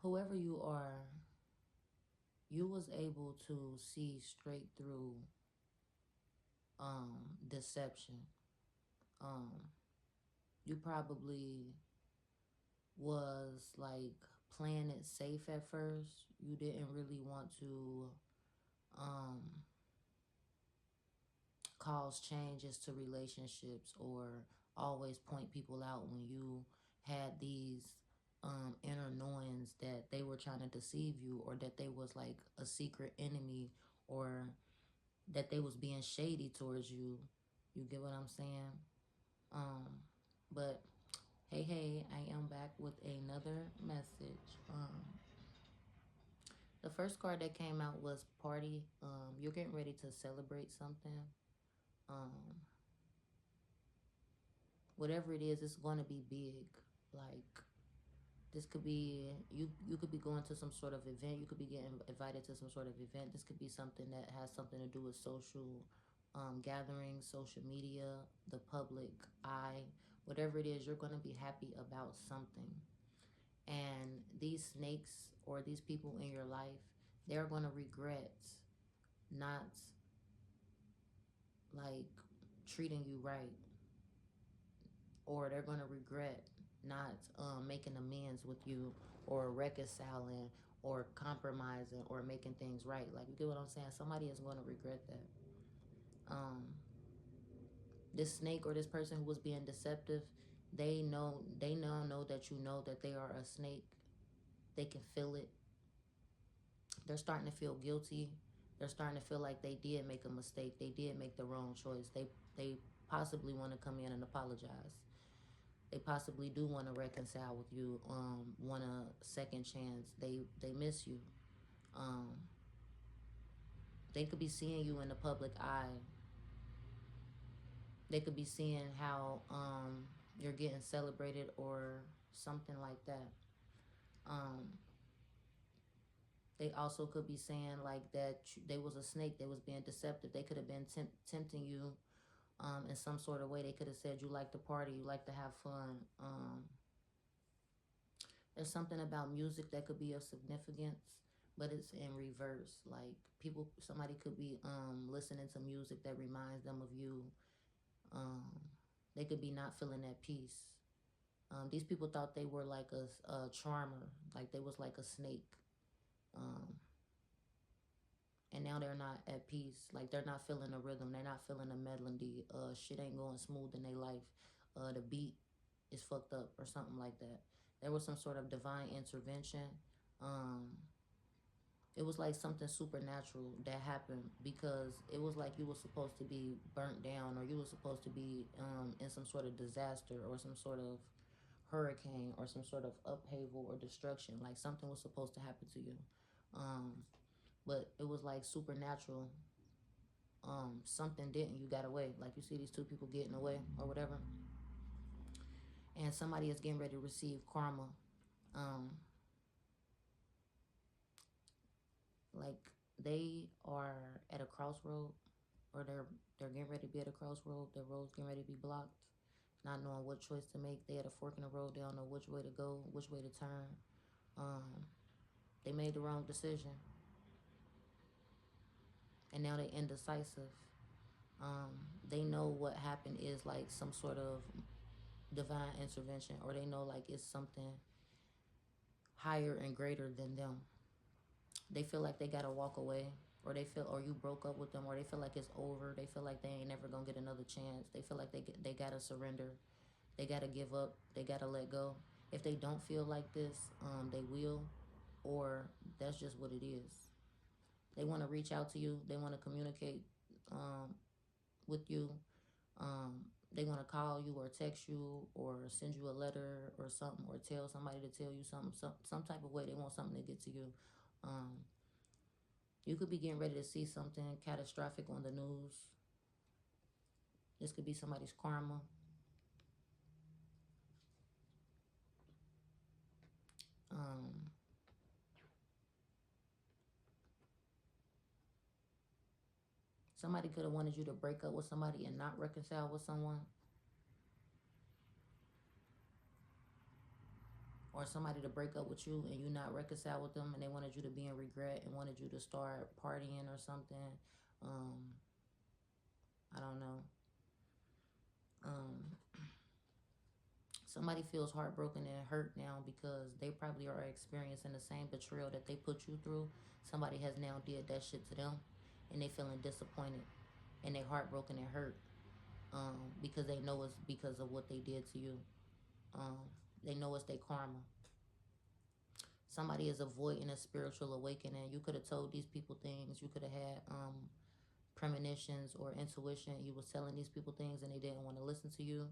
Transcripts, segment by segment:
whoever you are, you was able to see straight through deception. Um, you probably was like playing it safe at first. You didn't really want to um cause changes to relationships or always point people out when you had these inner knowings that they were trying to deceive you, or that they was like a secret enemy, or that they was being shady towards you. You get what I'm saying? um but hey, hey, I am back with another message. The first card that came out was party. You're getting ready to celebrate something. um Whatever it is, it's going to be big. Like, this could be, you could be going to some sort of event. You could be getting invited to some sort of event. This could be something that has something to do with social gatherings, social media, the public eye. Whatever it is, you're going to be happy about something. And these snakes or these people in your life, they're going to regret not like treating you right, or they're going to regret not making amends with you, or reconciling, or compromising, or making things right. Like, you get what I'm saying? Somebody is going to regret that. um this snake or this person who was being deceptive, they know that you know that they are a snake. They can feel it. They're starting to feel guilty. They're starting to feel like they did make a mistake. They did make the wrong choice. They possibly want to come in and apologize. They possibly do want to reconcile with you, want a second chance. They miss you. Um, they could be seeing you in the public eye. They could be seeing how you're getting celebrated or something like that. Um, they also could be saying like that they was a snake. They was being deceptive. They could have been tempting you in some sort of way. They could have said you like to party, you like to have fun. There's something about music that could be of significance, but it's in reverse. Like, somebody could be listening to music that reminds them of you. They could be not feeling at peace. These people thought they were like a charmer, like they was like a snake. Um, and now they're not at peace. Like, they're not feeling the rhythm. They're not feeling the melody. Shit ain't going smooth in their life. The beat is fucked up or something like that. There was some sort of divine intervention. Um, it was like something supernatural that happened, because it was like you were supposed to be burnt down, or you were supposed to be in some sort of disaster, or some sort of hurricane, or some sort of upheaval or destruction. Like, something was supposed to happen to you. Um, but it was like supernatural. Something didn't. You got away. Like, you see these two people getting away or whatever, and somebody is getting ready to receive karma. Um, like, they are at a crossroad, or they're getting ready to be at a crossroad. Their road's getting ready to be blocked, not knowing what choice to make. They at a fork in the road. They don't know which way to go, which way to turn. Um, they made the wrong decision, and now they indecisive. They know what happened is like some sort of divine intervention, or they know like it's something higher and greater than them. They feel like they gotta walk away, or or you broke up with them, or they feel like it's over. They feel like they ain't never gonna get another chance. They feel like they gotta surrender. They gotta give up. They gotta let go. If they don't feel like this, they will, or that's just what it is. They want to reach out to you. They want to communicate um, with you. They want to call you or text you or send you a letter or something, or tell somebody to tell you something, some type of way. They want something to get to you. Um, you could be getting ready to see something catastrophic on the news. This could be somebody's karma. Um, Somebody could have wanted you to break up with somebody and not reconcile with someone. or somebody to break up with you and you not reconcile with them and they wanted you to be in regret and wanted you to start partying or something. Um, I don't know. Um, Somebody feels heartbroken and hurt now because they probably are experiencing the same betrayal that they put you through. Somebody has now did that shit to them and they feeling disappointed and they heartbroken and hurt because they know it's because of what they did to you. Um, they know it's their karma. Somebody is avoiding a spiritual awakening. You could have told these people things. You could have had premonitions or intuition. You was telling these people things and they didn't want to listen to you.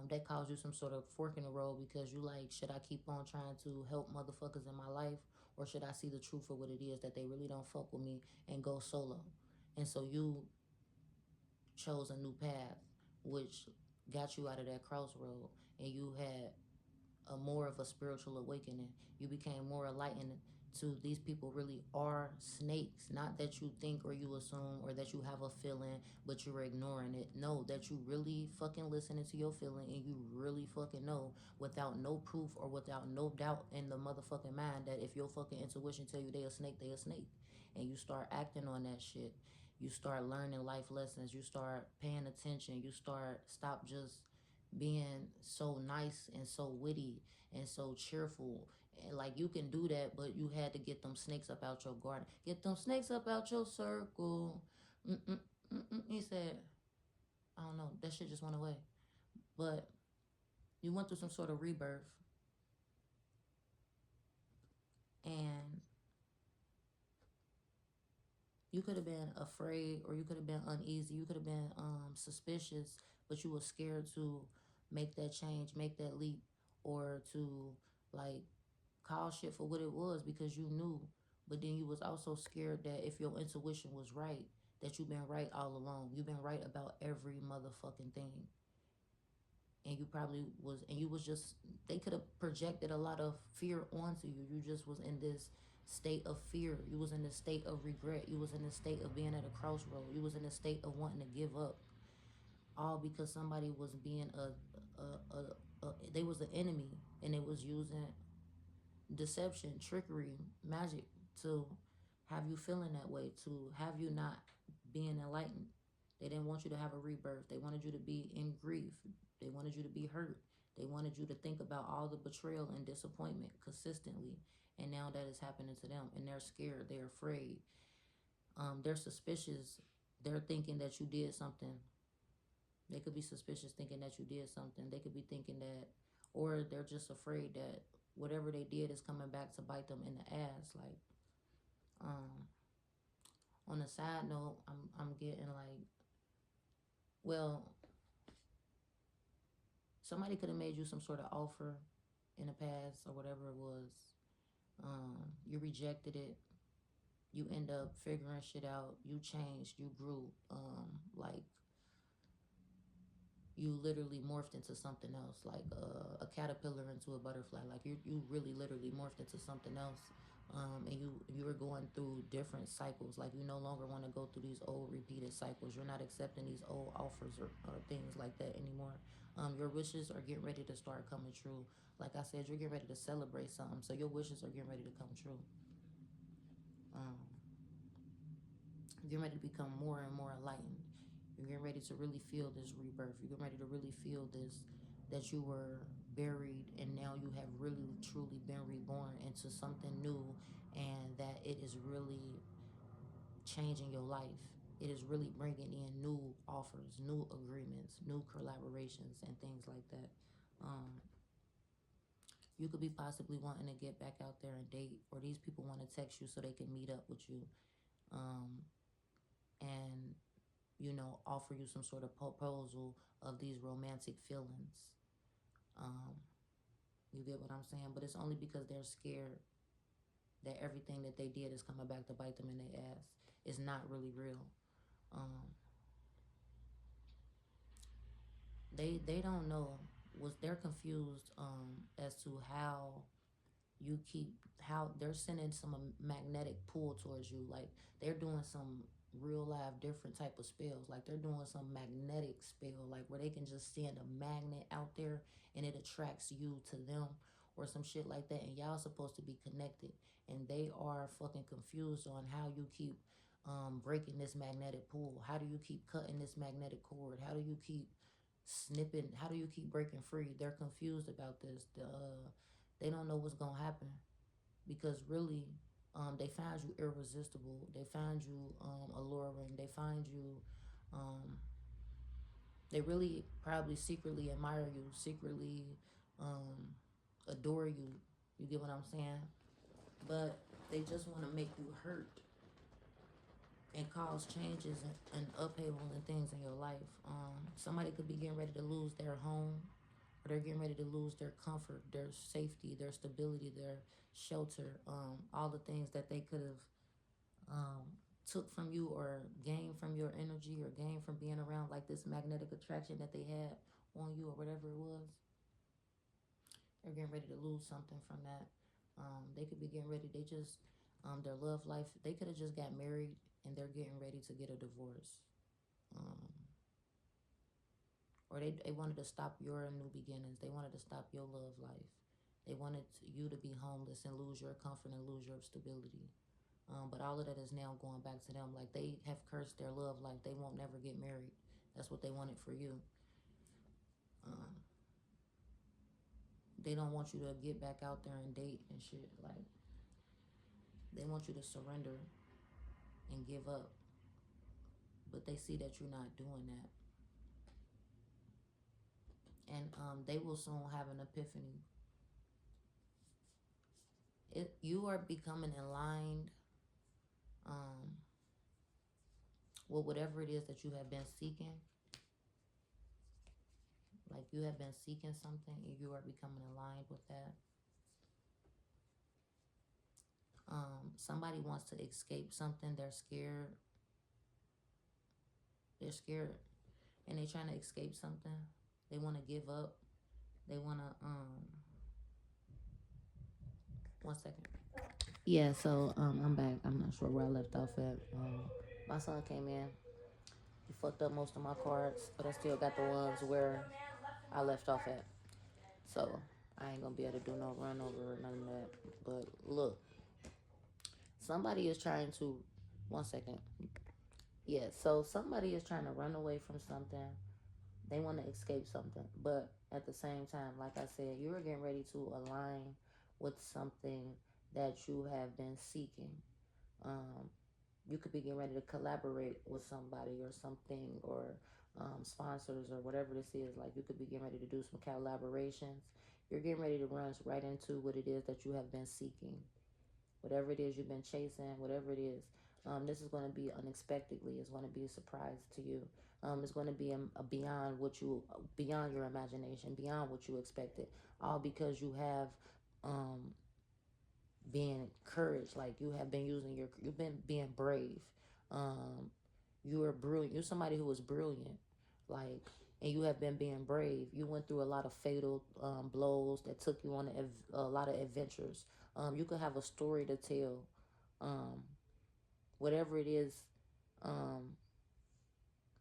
That caused you some sort of fork in the road because you like, should I keep on trying to help motherfuckers in my life, or should I see the truth of what it is that they really don't fuck with me and go solo? And so you chose a new path, which got you out of that crossroad, and you had a more of a spiritual awakening. You became more enlightened to these people really are snakes. Not that you think or you assume or that you have a feeling but you're ignoring it. No, that you really fucking listening to your feeling and you really fucking know without no proof or without no doubt in the motherfucking mind that if your fucking intuition tell you they a snake, they a snake. And you start acting on that shit. You start learning life lessons. You start paying attention. You start stop just being so nice and so witty and so cheerful. And like you can do that, but you had to get them snakes up out your garden. Get them snakes up out your circle. Mm-mm, mm-mm. He said, I don't know, that shit just went away. But you went through some sort of rebirth and you could have been afraid or you could have been uneasy. You could have been suspicious, but you were scared to make that change, make that leap, or to like call shit for what it was because you knew. But then you was also scared that if your intuition was right, that you've been right all along. You've been right about every motherfucking thing. And you probably was, and you was just, they could have projected a lot of fear onto you. You just was in this state of fear. You was in this state of regret. You was in this state of being at a crossroad. You was in a state of wanting to give up. All because somebody was being they was an enemy and they was using deception, trickery, magic to have you feeling that way, to have you not being enlightened. They didn't want you to have a rebirth. They wanted you to be in grief. They wanted you to be hurt. They wanted you to think about all the betrayal and disappointment consistently. And now that is happening to them. And they're scared. They're afraid. They're suspicious. They're thinking that you did something. They could be suspicious thinking that you did something. They could be thinking that, or they're just afraid that whatever they did is coming back to bite them in the ass. Like, um, on a side note, I'm getting like, well, somebody could have made you some sort of offer in the past or whatever it was. You rejected it. You end up figuring shit out. You changed. You grew. Like you literally morphed into something else, like a caterpillar into a butterfly. Like you really literally morphed into something else. And you were going through different cycles. Like you no longer want to go through these old repeated cycles. You're not accepting these old offers or things like that anymore. Your wishes are getting ready to start coming true. Like I said, you're getting ready to celebrate something. So your wishes are getting ready to come true. Um, you're getting ready to become more and more enlightened. You're getting ready to really feel this rebirth. You're getting ready to really feel this, that you were buried and now you have really truly been reborn into something new, and that it is really changing your life. It is really bringing in new offers, new agreements, new collaborations, and things like that. Um, you could be possibly wanting to get back out there and date, or these people want to text you so they can meet up with you. Um, and offer you some sort of proposal of these romantic feelings. Um, you get what I'm saying? But it's only because they're scared that everything that they did is coming back to bite them in their ass. It's not really real. Um, they don't know. They're confused as to how you keep, how they're sending some magnetic pull towards you. Like they're doing some real live different type of spells. Like they're doing some magnetic spell, like where they can just send a magnet out there and it attracts you to them, or some shit like that, and y'all supposed to be connected, and they are fucking confused on how you keep breaking this magnetic pull. How do you keep cutting this magnetic cord? How do you keep snipping? How do you keep breaking free? They're confused about this. They don't know what's gonna happen because really, they find you irresistible. They find you alluring. They find you. Um, they really probably secretly admire you, secretly um, adore you. You get what I'm saying? But they just want to make you hurt and cause changes and upheaval and things in your life. Somebody could be getting ready to lose their home, or they're getting ready to lose their comfort, their safety, their stability, their shelter, all the things that they could have um, took from you or gained from your energy or gained from being around, like this magnetic attraction that they had on you or whatever it was. They're getting ready to lose something from that. They could be getting ready. They just their love life. They could have just got married and they're getting ready to get a divorce. Um, or they wanted to stop your new beginnings. They wanted to stop your love life. They wanted you to be homeless and lose your comfort and lose your stability. But all of that is now going back to them. Like they have cursed their love life. They won't never get married. That's what they wanted for you. Um, they don't want you to get back out there and date and shit. Like they want you to surrender and give up. But they see that you're not doing that. And they will soon have an epiphany. You are becoming aligned um, with whatever it is that you have been seeking. Like you have been seeking something and you are becoming aligned with that. Somebody wants to escape something. They're scared. They're scared and they're trying to escape something. They want to give up. They want to, 1 second. Yeah, so I'm back. I'm not sure where I left off at. My son came in. He fucked up most of my cards, but I still got the ones where I left off at. So I ain't gonna be able to do no run over or none of that. But look, somebody is trying to. 1 second. Yeah, so somebody is trying to run away from something. They want to escape something, but at the same time, like I said, you're getting ready to align with something that you have been seeking. Um, you could be getting ready to collaborate with somebody or something, or sponsors or whatever this is. Like you could be getting ready to do some collaborations. You're getting ready to run right into what it is that you have been seeking. Whatever it is you've been chasing, whatever it is, this is going to be unexpectedly. It's going to be a surprise to you. It's going to be a beyond your imagination, beyond what you expected. All because you have um, being courage. Like you have been you've been being brave. Um, you are brilliant. You're somebody who is brilliant. Like, and you have been being brave. You went through a lot of fatal blows that took you on a lot of adventures. You could have a story to tell. Um, whatever it is, um,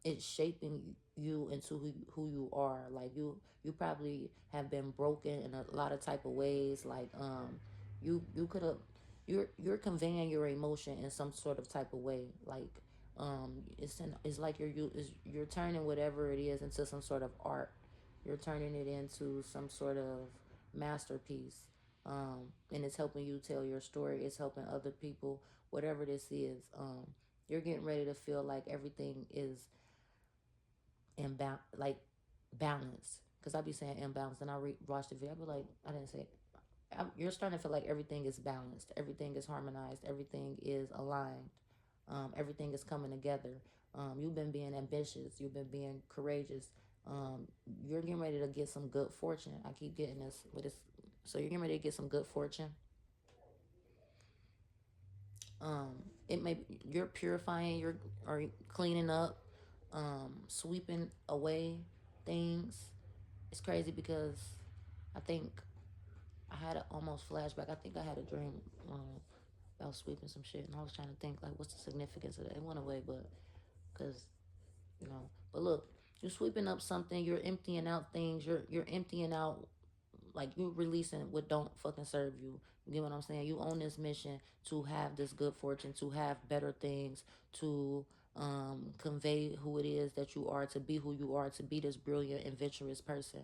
it's shaping you into who you are. Like you probably have been broken in a lot of type of ways. Like you could have you're conveying your emotion in some sort of type of way. Like it's like you're turning whatever it is into some sort of art. You're turning it into some sort of masterpiece. And it's helping you tell your story. It's helping other people. Whatever this is, you're getting ready to feel like everything is like balance. Because I be saying imbalance, and I watch the video. I be like, I didn't say. You're starting to feel like everything is balanced, everything is harmonized, everything is aligned, everything is coming together. You've been being ambitious, you've been being courageous. You're getting ready to get some good fortune. I keep getting this with this, so you're getting ready to get some good fortune. Um, it may you're purifying, you're or cleaning up, sweeping away things. It's crazy because I think I had a almost flashback. I think I had a dream about sweeping some shit, and I was trying to think like, what's the significance of that? It went away, but because you know. But look, you're sweeping up something. You're emptying out things. You're emptying out like you releasing what don't fucking serve you. You get what I'm saying? You on this mission to have this good fortune, to have better things, to convey who it is that you are, to be who you are, to be this brilliant, adventurous person.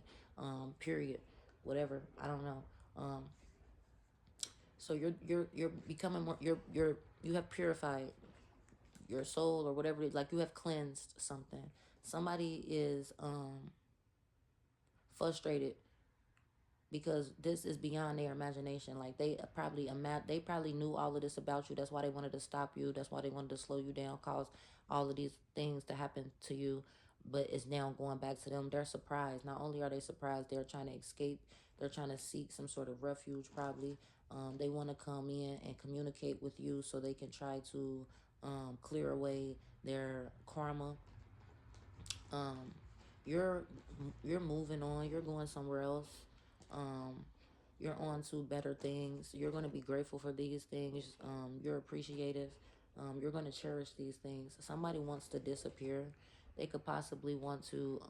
Period. Whatever. I don't know. So you're becoming more. You have purified your soul or whatever. Like you have cleansed something. Somebody is frustrated because this is beyond their imagination. Like they probably knew all of this about you. That's why they wanted to stop you. That's why they wanted to slow you down, cause all of these things to happen to you. But it's now going back to them. They're surprised. Not only are they surprised, they're trying to escape. They're trying to seek some sort of refuge, probably. They want to come in and communicate with you so they can try to clear away their karma. um, you're you're moving on. You're going somewhere else. Um, you're on to better things. You're going to be grateful for these things. You're appreciative. You're going to cherish these things. Somebody wants to disappear. They could possibly want to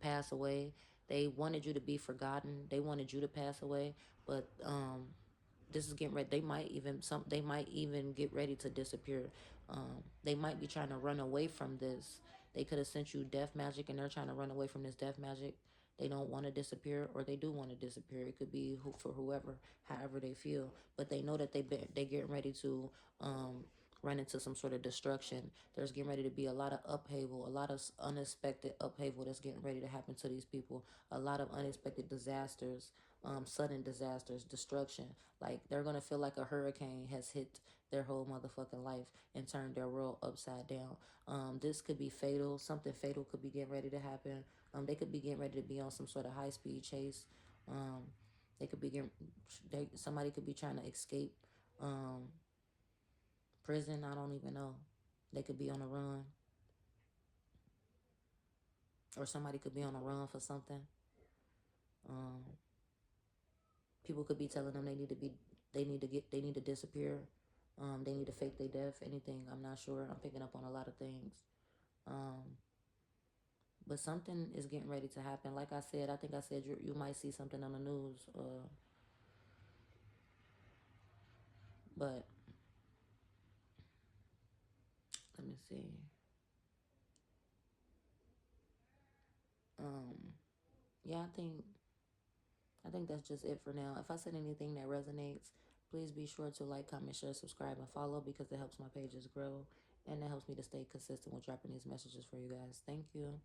pass away. They wanted you to be forgotten. They wanted you to pass away, but this is getting ready. They might even get ready to disappear. They might be trying to run away from this. They could have sent you death magic and they're trying to run away from this death magic. They don't want to disappear, or they do want to disappear. It could be for whoever, however they feel. But they know that they getting ready to run into some sort of destruction. There's getting ready to be a lot of upheaval, a lot of unexpected upheaval that's getting ready to happen to these people. A lot of unexpected disasters, sudden disasters, destruction. Like they're gonna feel like a hurricane has hit their whole motherfucking life and turned their world upside down. This could be fatal. Something fatal could be getting ready to happen. They could be getting ready to be on some sort of high speed chase. Um, they could be getting, somebody could be trying to escape um, prison. I don't even know. They could be on a run, or somebody could be on a run for something. Um, People could be telling them they need to disappear. They need to fake their death. Anything. I'm not sure. I'm picking up on a lot of things. Um, but something is getting ready to happen. Like I said, I think I said you might see something on the news. But let me see. Um, yeah, I think that's just it for now. If I said anything that resonates, please be sure to like, comment, share, subscribe, and follow, because it helps my pages grow and it helps me to stay consistent with dropping these messages for you guys. Thank you.